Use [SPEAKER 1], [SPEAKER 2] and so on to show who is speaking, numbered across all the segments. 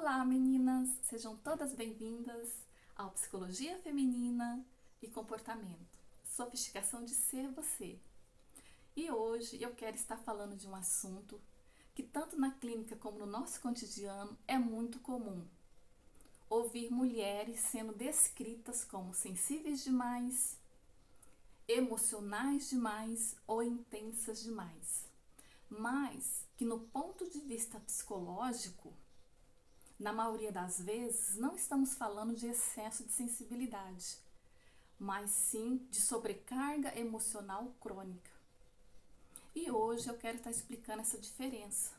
[SPEAKER 1] Olá, meninas! Sejam todas bem-vindas ao Psicologia Feminina e Comportamento, Sofisticação de Ser Você. E hoje eu quero estar falando de um assunto que tanto na clínica como no nosso cotidiano é muito comum. Ouvir mulheres sendo descritas como sensíveis demais, emocionais demais ou intensas demais. Mas que no ponto de vista psicológico, na maioria das vezes, não estamos falando de excesso de sensibilidade, mas sim de sobrecarga emocional crônica. E hoje eu quero estar explicando essa diferença,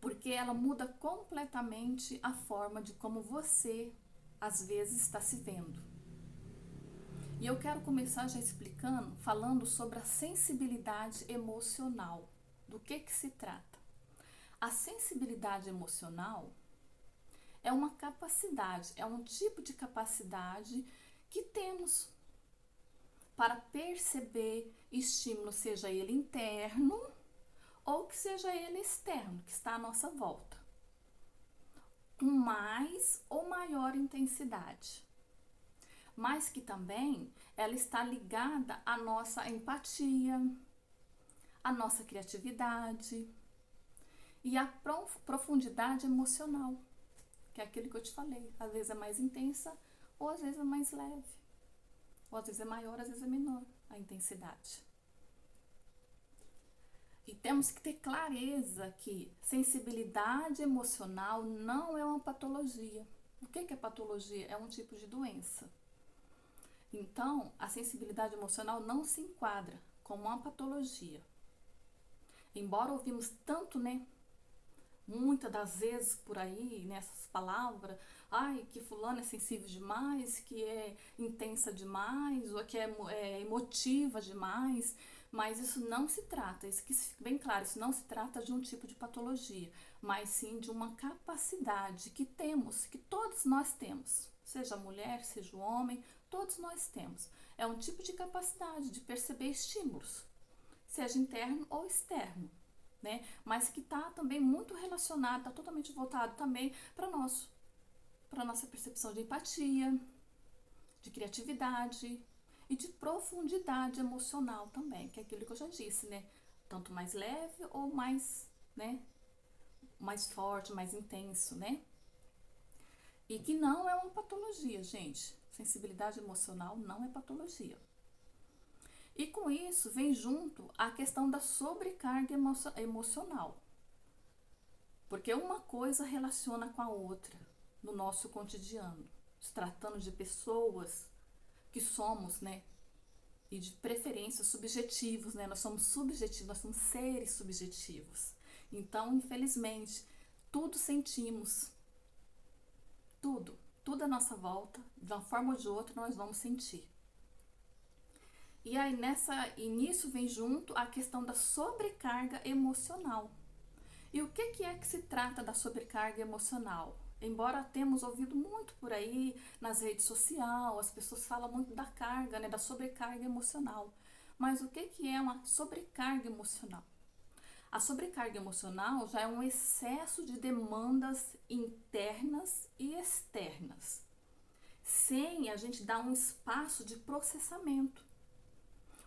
[SPEAKER 1] porque ela muda completamente a forma de como você, às vezes, está se vendo. E eu quero começar já explicando, falando sobre a sensibilidade emocional. Do que se trata? A sensibilidade emocional é uma capacidade, é um tipo de capacidade que temos para perceber estímulo, seja ele interno ou que seja ele externo, que está à nossa volta, com mais ou maior intensidade. Mas que também ela está ligada à nossa empatia, à nossa criatividade e à profundidade emocional, que é aquilo que eu te falei. Às vezes é mais intensa ou às vezes é mais leve. Ou às vezes é maior, às vezes é menor a intensidade. E temos que ter clareza que sensibilidade emocional não é uma patologia. O que é patologia? É um tipo de doença. Então, a sensibilidade emocional não se enquadra como uma patologia. Embora ouvimos tanto, muitas das vezes por aí, nessas palavras, ai, que fulano é sensível demais, que é intensa demais, ou que é emotiva demais, mas isso não se trata, isso que fique bem claro, isso não se trata de um tipo de patologia, mas sim de uma capacidade que temos, que todos nós temos, seja mulher, seja homem, todos nós temos. É um tipo de capacidade de perceber estímulos, seja interno ou externo. Mas que está também muito relacionado, está totalmente voltado também para nossa percepção de empatia, de criatividade e de profundidade emocional também, que é aquilo que eu já disse, tanto mais leve ou mais, mais forte, mais intenso, E que não é uma patologia, gente. Sensibilidade emocional não é patologia. E com isso vem junto a questão da sobrecarga emocional. Porque uma coisa relaciona com a outra no nosso cotidiano. Se tratando de pessoas que somos, e de preferência subjetivos, Nós somos subjetivos, nós somos seres subjetivos. Então, infelizmente, tudo sentimos. Tudo à nossa volta, de uma forma ou de outra, nós vamos sentir. E aí nisso vem junto a questão da sobrecarga emocional. E o que é que se trata da sobrecarga emocional? Embora temos ouvido muito por aí nas redes sociais, as pessoas falam muito da carga, da sobrecarga emocional. Mas o que é uma sobrecarga emocional? A sobrecarga emocional já é um excesso de demandas internas e externas, sem a gente dar um espaço de processamento.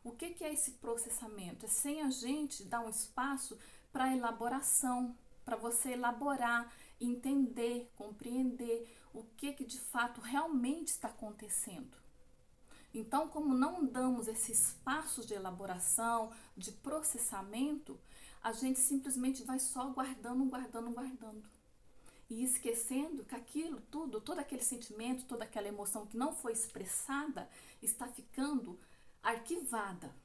[SPEAKER 1] O que é esse processamento? É sem a gente dar um espaço para elaboração, para você elaborar, entender, compreender o que de fato realmente está acontecendo. Então, como não damos esse espaço de elaboração, de processamento, a gente simplesmente vai só guardando. E esquecendo que aquilo tudo, todo aquele sentimento, toda aquela emoção que não foi expressada, está ficando arquivada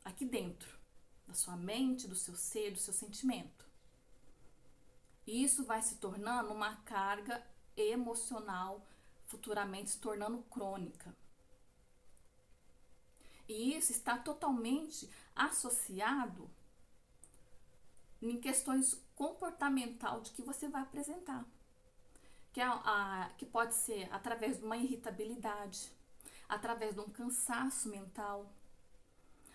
[SPEAKER 1] aqui dentro da sua mente, do seu ser, do seu sentimento. E isso vai se tornando uma carga emocional, futuramente se tornando crônica. E isso está totalmente associado em questões comportamental de que você vai apresentar. Que pode ser através de uma irritabilidade, através de um cansaço mental,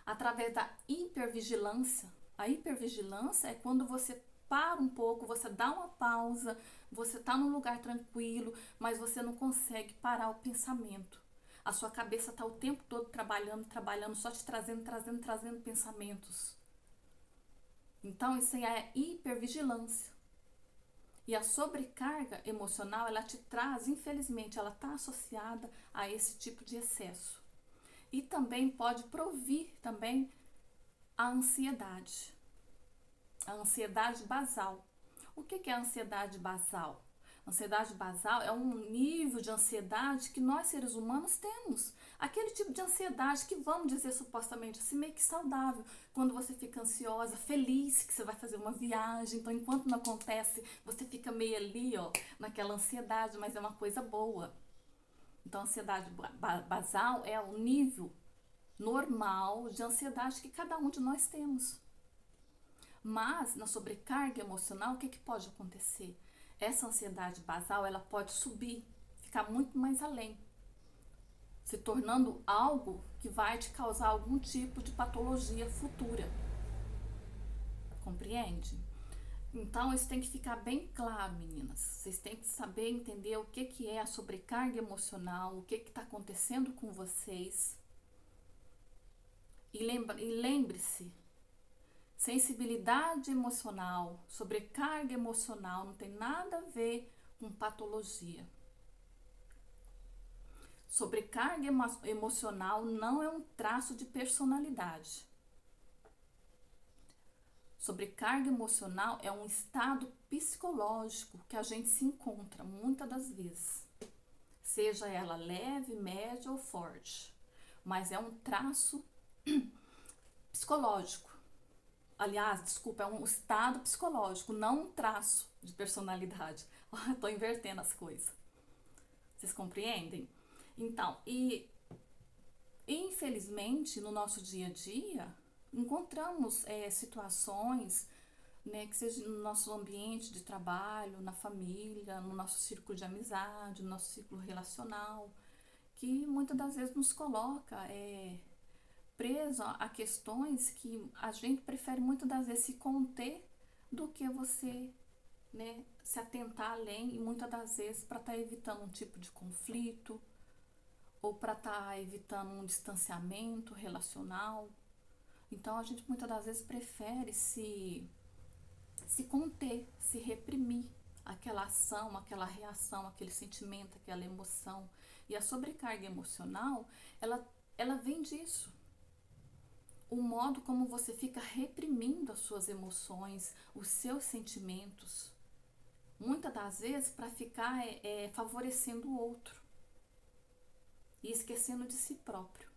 [SPEAKER 1] através da hipervigilância. A hipervigilância é quando você para um pouco, você dá uma pausa, você está num lugar tranquilo, mas você não consegue parar o pensamento. A sua cabeça está o tempo todo trabalhando, trabalhando, só te trazendo pensamentos. Então, isso aí é hipervigilância. E a sobrecarga emocional, ela te traz, infelizmente, ela está associada a esse tipo de excesso. E também pode provir também a ansiedade basal. O que é a ansiedade basal? A ansiedade basal é um nível de ansiedade que nós seres humanos temos. Aquele tipo de ansiedade que, vamos dizer supostamente assim, meio que saudável. Quando você fica ansiosa, feliz que você vai fazer uma viagem, então enquanto não acontece, você fica meio ali, ó, naquela ansiedade, mas é uma coisa boa. Então a ansiedade basal é o nível normal de ansiedade que cada um de nós temos. Mas na sobrecarga emocional, o que pode acontecer? Essa ansiedade basal, ela pode subir, ficar muito mais além, se tornando algo que vai te causar algum tipo de patologia futura. Compreende? Então, isso tem que ficar bem claro, meninas. Vocês têm que saber entender o que é a sobrecarga emocional, o que está acontecendo com vocês. E lembre-se, sensibilidade emocional, sobrecarga emocional não tem nada a ver com patologia. Sobrecarga emocional não é um traço de personalidade. Sobrecarga emocional é um estado psicológico que a gente se encontra muitas das vezes. Seja ela leve, média ou forte. Mas é um traço psicológico. Aliás, desculpa, é um estado psicológico, não um traço de personalidade. Estou invertendo as coisas. Vocês compreendem? Então, e infelizmente no nosso dia a dia, encontramos situações, né, que seja no nosso ambiente de trabalho, na família, no nosso círculo de amizade, no nosso círculo relacional, que muitas das vezes nos coloca preso a questões que a gente prefere muitas das vezes se conter do que você, né, se atentar além, e muitas das vezes para estar evitando um tipo de conflito ou para estar evitando um distanciamento relacional. Então a gente muitas das vezes prefere se conter, se reprimir aquela ação, aquela reação, aquele sentimento, aquela emoção. E a sobrecarga emocional, ela vem disso. O modo como você fica reprimindo as suas emoções, os seus sentimentos, muitas das vezes para ficar favorecendo o outro e esquecendo de si próprio.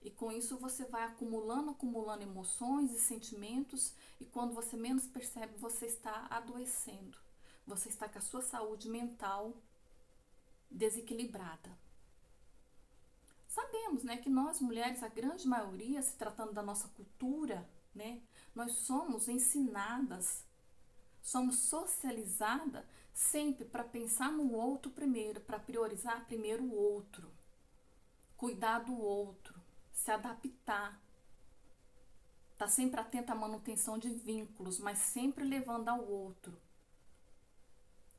[SPEAKER 1] E com isso você vai acumulando emoções e sentimentos, e quando você menos percebe, você está adoecendo. Você está com a sua saúde mental desequilibrada. Sabemos, né, que nós mulheres, a grande maioria, se tratando da nossa cultura, né, nós somos ensinadas, somos socializadas sempre para pensar no outro primeiro, para priorizar primeiro o outro, cuidar do outro, se adaptar. Tá sempre atenta à manutenção de vínculos, mas sempre levando ao outro.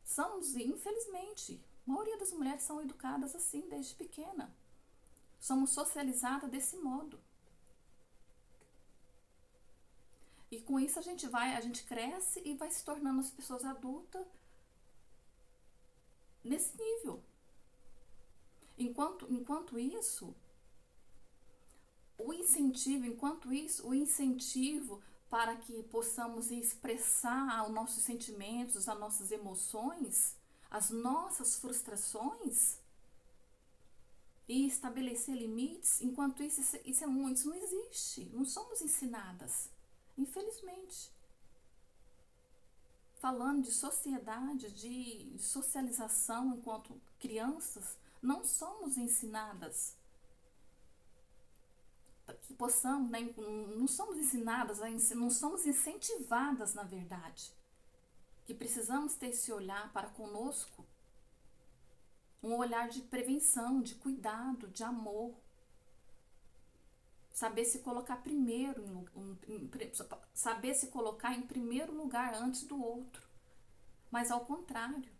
[SPEAKER 1] Somos, infelizmente, a maioria das mulheres são educadas assim desde pequena. Somos socializadas desse modo. E com isso a gente cresce e vai se tornando as pessoas adultas nesse nível. Enquanto isso, o incentivo para que possamos expressar os nossos sentimentos, as nossas emoções, as nossas frustrações e estabelecer limites, enquanto isso não existe, não somos ensinadas, infelizmente. Falando de sociedade, de socialização enquanto crianças, não somos ensinadas que possamos, né, não somos ensinadas, não somos incentivadas, na verdade, que precisamos ter esse olhar para conosco, um olhar de prevenção, de cuidado, de amor. saber se colocar primeiro, saber se colocar em primeiro lugar antes do outro. Mas ao contrário.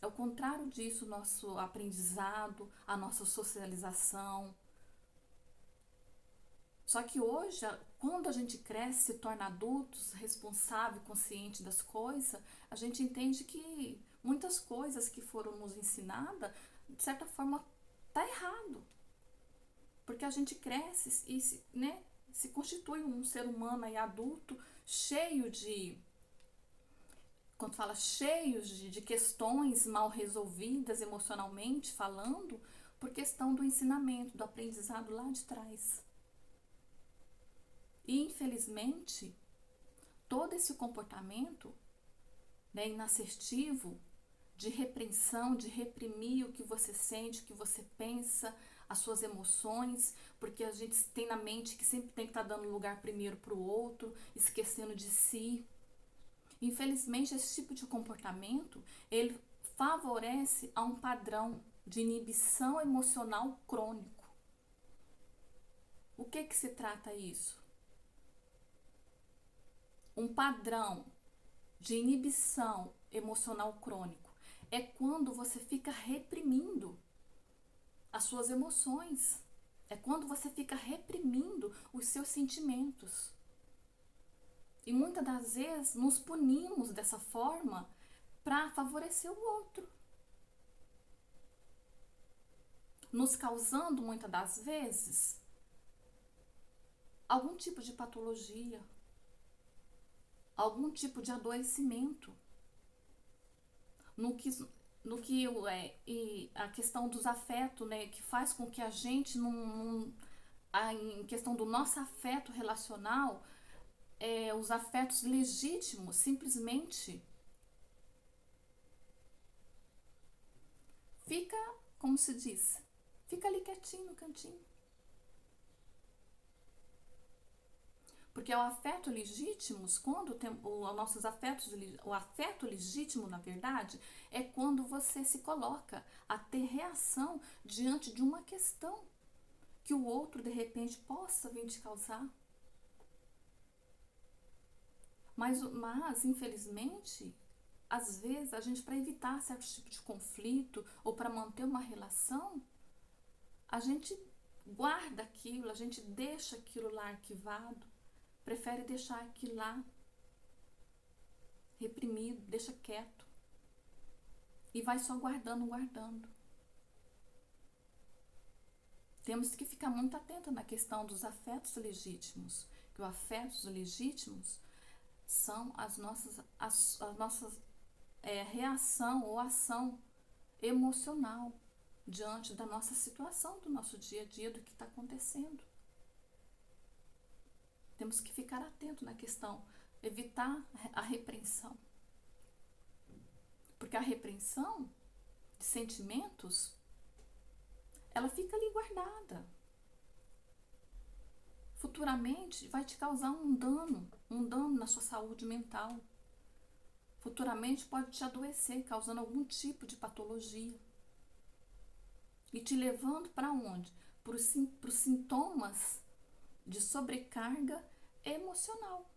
[SPEAKER 1] É o contrário disso, o nosso aprendizado, a nossa socialização. Só que hoje, quando a gente cresce, se torna adultos, responsável, consciente das coisas, a gente entende que muitas coisas que foram nos ensinadas, de certa forma, tá errado. Porque a gente cresce e se constitui um ser humano aí adulto, cheio de... Quando fala cheios de questões mal resolvidas emocionalmente falando, por questão do ensinamento, do aprendizado lá de trás. E infelizmente, todo esse comportamento, né, inassertivo, de repreensão, de reprimir o que você sente, o que você pensa, as suas emoções, porque a gente tem na mente que sempre tem que estar dando lugar primeiro para o outro, esquecendo de si. Infelizmente, esse tipo de comportamento, ele favorece a um padrão de inibição emocional crônico. O que se trata isso? Um padrão de inibição emocional crônico é quando você fica reprimindo as suas emoções. É quando você fica reprimindo os seus sentimentos. E muitas das vezes nos punimos dessa forma para favorecer o outro. Nos causando muitas das vezes algum tipo de patologia, algum tipo de adoecimento. E a questão dos afetos, né, que faz com que a gente em questão do nosso afeto relacional, os afetos legítimos simplesmente fica, como se diz, fica ali quietinho no cantinho. Porque o afeto legítimo, quando tem os nossos afetos, o afeto legítimo, na verdade, é quando você se coloca a ter reação diante de uma questão que o outro, de repente, possa vir te causar. Mas infelizmente, às vezes, a gente, para evitar certo tipo de conflito ou para manter uma relação, a gente guarda aquilo, a gente deixa aquilo lá arquivado, prefere deixar aquilo lá reprimido, deixa quieto e vai só guardando. Temos que ficar muito atento na questão dos afetos legítimos, que os afetos legítimos são as nossas reação ou ação emocional diante da nossa situação, do nosso dia a dia, do que está acontecendo. Temos que ficar atento na questão, evitar a repreensão. Porque a repreensão de sentimentos, ela fica ali guardada. Futuramente vai te causar um dano na sua saúde mental. Futuramente pode te adoecer, causando algum tipo de patologia. E te levando para onde? Para os sintomas de sobrecarga emocional.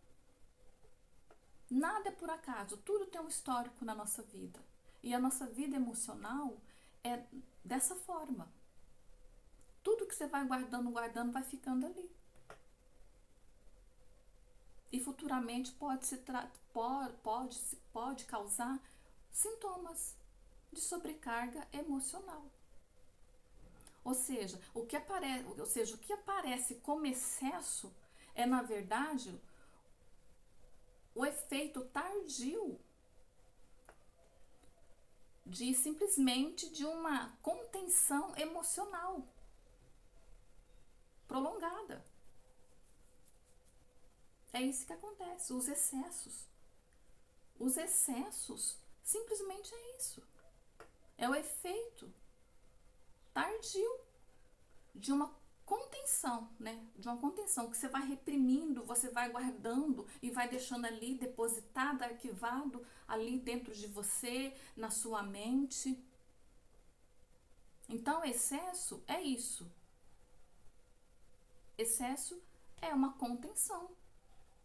[SPEAKER 1] Nada é por acaso, tudo tem um histórico na nossa vida. E a nossa vida emocional é dessa forma. Tudo que você vai guardando, vai ficando ali. E futuramente pode causar sintomas de sobrecarga emocional. Ou seja, o que aparece como excesso é, na verdade, o efeito tardio simplesmente de uma contenção emocional prolongada. É isso que acontece, os excessos. Os excessos simplesmente é isso. É o efeito tardio de uma contenção, né? De uma contenção que você vai reprimindo, você vai guardando e vai deixando ali depositado, arquivado ali dentro de você, na sua mente. Então, excesso é isso. Excesso é uma contenção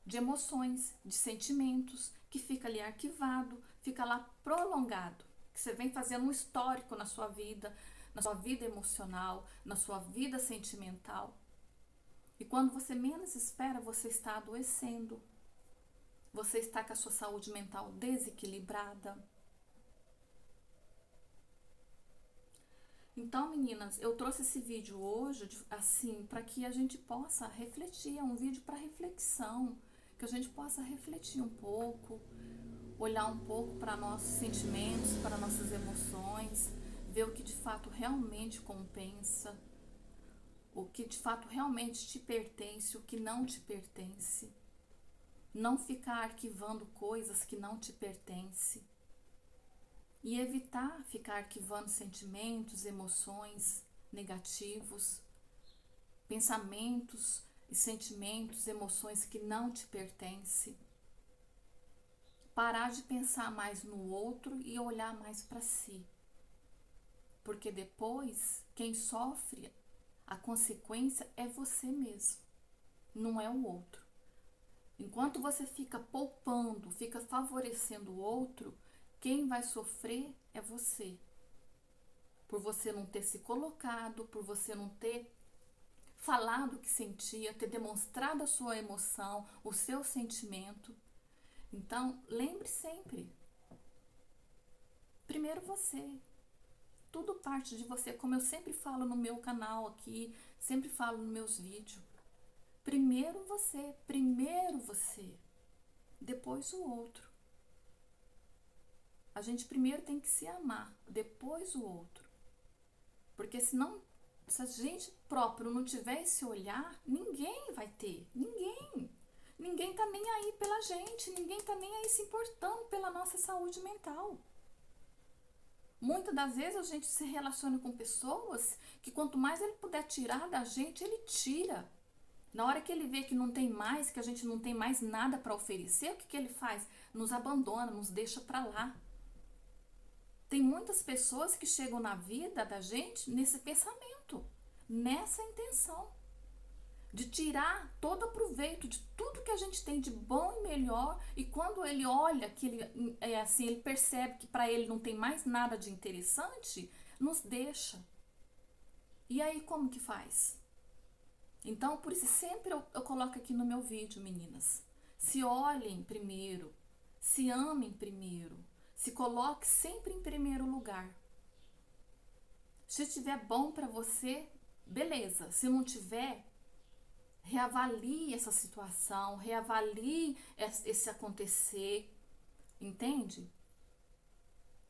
[SPEAKER 1] de emoções, de sentimentos, que fica ali arquivado, fica lá prolongado, que você vem fazendo um histórico na sua vida emocional, na sua vida sentimental. E quando você menos espera, você está adoecendo, você está com a sua saúde mental desequilibrada. Então, meninas, eu trouxe esse vídeo hoje, assim, para que a gente possa refletir. É um vídeo para reflexão, que a gente possa refletir um pouco, olhar um pouco para nossos sentimentos, para nossas emoções, ver o que de fato realmente compensa, o que de fato realmente te pertence, o que não te pertence. Não ficar arquivando coisas que não te pertencem. E evitar ficar arquivando sentimentos, emoções negativos, pensamentos e sentimentos, emoções que não te pertencem. Parar de pensar mais no outro e olhar mais para si. Porque depois, quem sofre a consequência é você mesmo, não é o outro. Enquanto você fica poupando, fica favorecendo o outro, quem vai sofrer é você. Por você não ter se colocado, por você não ter falado o que sentia, ter demonstrado a sua emoção, o seu sentimento. Então, lembre sempre, primeiro você. Tudo parte de você, como eu sempre falo no meu canal aqui, sempre falo nos meus vídeos. Primeiro você, depois o outro. A gente primeiro tem que se amar, depois o outro. Porque senão, se a gente próprio não tiver esse olhar, ninguém vai ter, ninguém. Ninguém tá nem aí pela gente, ninguém tá nem aí se importando pela nossa saúde mental. Muitas das vezes a gente se relaciona com pessoas que quanto mais ele puder tirar da gente, ele tira. Na hora que ele vê que não tem mais, que a gente não tem mais nada para oferecer, o que ele faz? Nos abandona, nos deixa para lá. Tem muitas pessoas que chegam na vida da gente nesse pensamento, nessa intenção de tirar todo o proveito de tudo que a gente tem de bom e melhor, e quando ele olha que ele é assim, ele percebe que para ele não tem mais nada de interessante, nos deixa. E aí como que faz? Então, por isso sempre eu coloco aqui no meu vídeo, meninas, se olhem primeiro, se amem primeiro, se coloque sempre em primeiro lugar. Se estiver bom para você, beleza. Se não tiver, reavalie essa situação, reavalie esse acontecer, entende?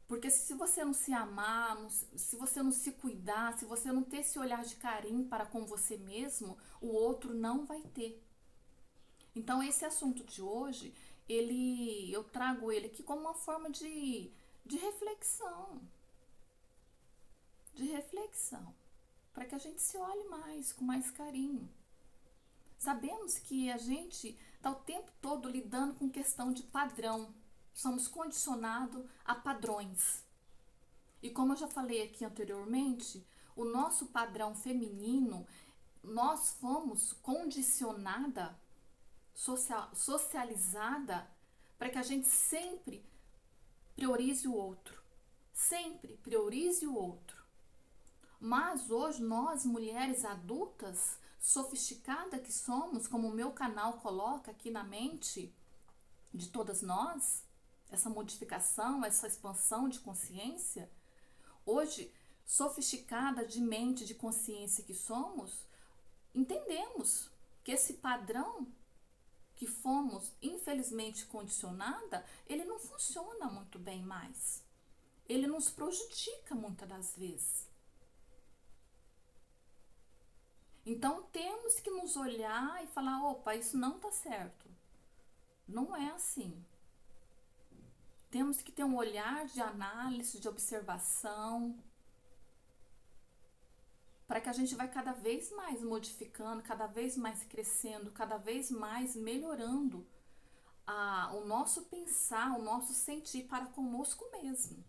[SPEAKER 1] Porque se você não se amar, se você não se cuidar, se você não ter esse olhar de carinho para com você mesmo, o outro não vai ter. Então esse assunto de hoje, eu trago ele aqui como uma forma de reflexão. De reflexão. Para que a gente se olhe mais, com mais carinho. Sabemos que a gente está o tempo todo lidando com questão de padrão. Somos condicionados a padrões. E como eu já falei aqui anteriormente, o nosso padrão feminino, nós fomos condicionada, socializada, para que a gente sempre priorize o outro. Sempre priorize o outro. Mas hoje nós, mulheres adultas, sofisticadas que somos, como o meu canal coloca aqui na mente de todas nós, essa modificação, essa expansão de consciência, hoje, sofisticada de mente, de consciência que somos, entendemos que esse padrão que fomos infelizmente condicionada, ele não funciona muito bem mais. Ele nos prejudica muitas das vezes. Então temos que nos olhar e falar, opa, isso não está certo. Não é assim. Temos que ter um olhar de análise, de observação, para que a gente vai cada vez mais modificando, cada vez mais crescendo, cada vez mais melhorando o nosso pensar, o nosso sentir para conosco mesmo.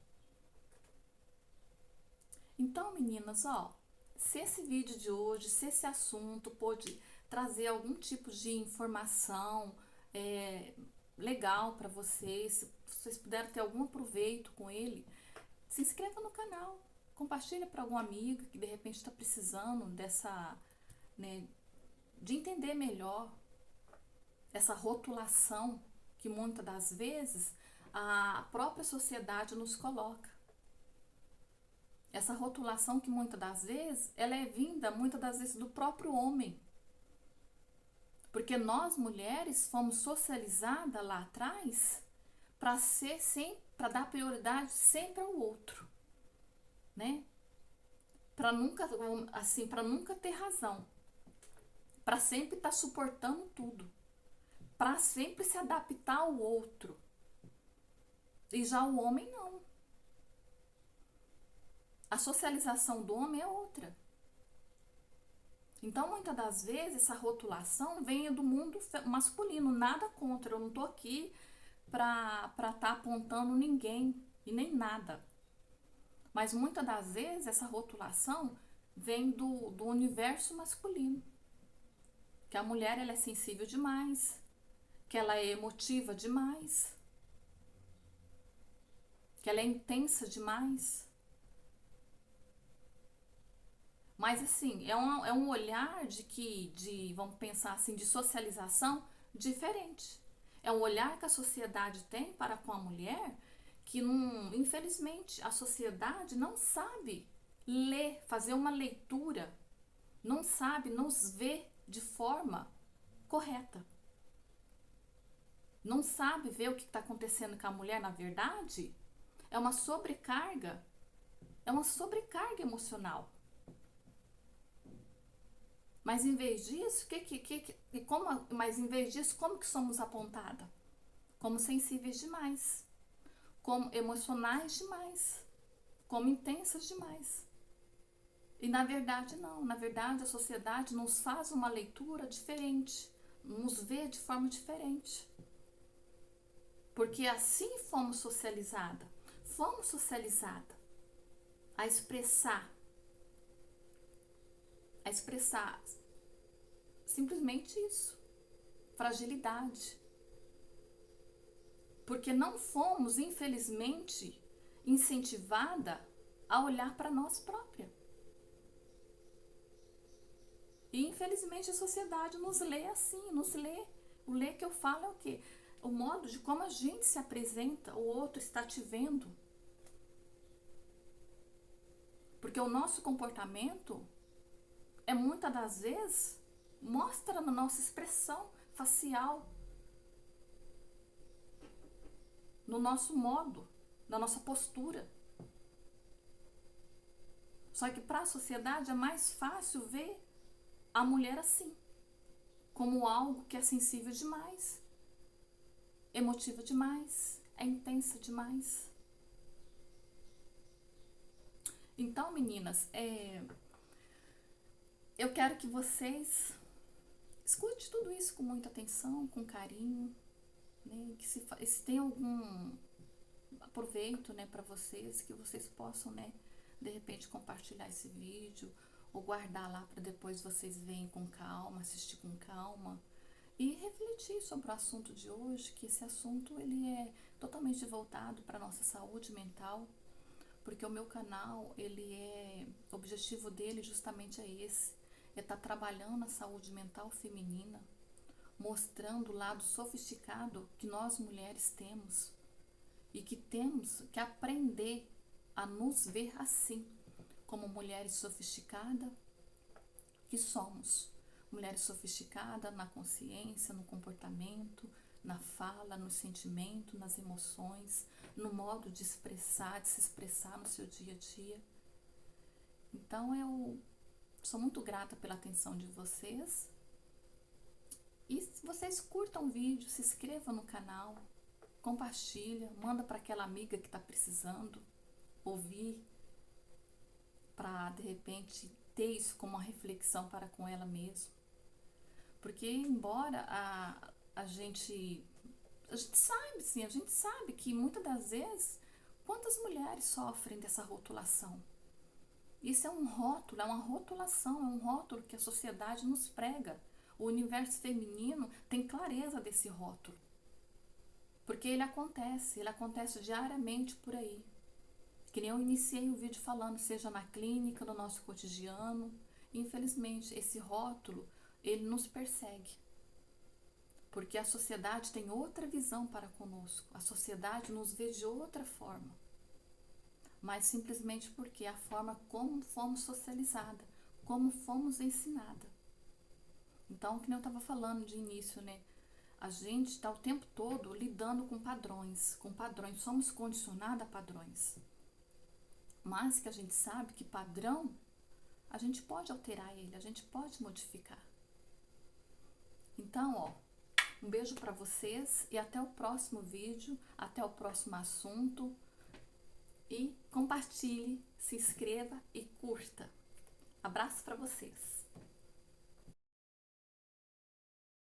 [SPEAKER 1] Então, meninas, se esse vídeo de hoje, se esse assunto pôde trazer algum tipo de informação legal para vocês. Se vocês puderem ter algum proveito com ele, se inscreva no canal, compartilha para algum amigo que de repente está precisando dessa, né, de entender melhor essa rotulação que muitas das vezes a própria sociedade nos coloca. Essa rotulação que muitas das vezes ela é vinda muitas das vezes do próprio homem. Porque nós mulheres fomos socializadas lá atrás para ser sempre, para dar prioridade sempre ao outro, né? Para nunca, assim, para nunca ter razão, para sempre estar suportando tudo, para sempre se adaptar ao outro. E já o homem não. A socialização do homem é outra. Então, muitas das vezes, essa rotulação vem do mundo masculino. Nada contra, eu não tô aqui para estar apontando ninguém e nem nada. Mas muitas das vezes, essa rotulação vem do universo masculino. Que a mulher ela é sensível demais, que ela é emotiva demais, que ela é intensa demais. Mas assim, é um olhar vamos pensar assim, de socialização diferente. É um olhar que a sociedade tem para com a mulher que, infelizmente, a sociedade não sabe ler, fazer uma leitura, não sabe nos ver de forma correta. Não sabe ver o que está acontecendo com a mulher, na verdade, é uma sobrecarga emocional. Mas em vez disso, como que somos apontadas? Como sensíveis demais, como emocionais demais, como intensas demais. E na verdade não, na verdade a sociedade nos faz uma leitura diferente, nos vê de forma diferente. Porque assim fomos socializadas a expressar simplesmente isso, fragilidade. Porque não fomos, infelizmente, incentivada a olhar para nós próprias. E infelizmente a sociedade nos lê assim, nos lê. O ler que eu falo é o quê? O modo de como a gente se apresenta, o outro está te vendo. Porque o nosso comportamento muitas das vezes mostra na nossa expressão facial, no nosso modo, na nossa postura. Só que para a sociedade é mais fácil ver a mulher assim, como algo que é sensível demais, emotiva demais, é intensa demais. Então, meninas, eu quero que vocês escute tudo isso com muita atenção, com carinho, né? Que se tem algum aproveito, né, para vocês, que vocês possam, né, de repente compartilhar esse vídeo ou guardar lá para depois vocês verem com calma, assistir com calma e refletir sobre o assunto de hoje, que esse assunto ele é totalmente voltado para nossa saúde mental, porque o meu canal, o objetivo dele justamente é esse, é estar trabalhando a saúde mental feminina, mostrando o lado sofisticado que nós mulheres temos e que temos que aprender a nos ver assim, como mulheres sofisticadas que somos. Mulheres sofisticadas na consciência, no comportamento, na fala, no sentimento, nas emoções, no modo de expressar, de se expressar no seu dia a dia. Então eu sou muito grata pela atenção de vocês. E se vocês curtam o vídeo, se inscrevam no canal, compartilha, manda para aquela amiga que está precisando ouvir, para de repente ter isso como uma reflexão para com ela mesma. Porque embora a gente sabe, sim, a gente sabe que muitas das vezes, quantas mulheres sofrem dessa rotulação? Isso é um rótulo, é uma rotulação, é um rótulo que a sociedade nos prega. O universo feminino tem clareza desse rótulo. Porque ele acontece diariamente por aí. Que nem eu iniciei o vídeo falando, seja na clínica, no nosso cotidiano. Infelizmente, esse rótulo, ele nos persegue. Porque a sociedade tem outra visão para conosco. A sociedade nos vê de outra forma. Mas simplesmente porque a forma como fomos socializadas, como fomos ensinadas. Então, que nem eu estava falando de início, né? A gente está o tempo todo lidando com padrões, somos condicionados a padrões. Mas que a gente sabe que padrão, a gente pode alterar ele, a gente pode modificar. Então, ó, um beijo para vocês e até o próximo vídeo, até o próximo assunto. E compartilhe, se inscreva e curta. Abraço para vocês.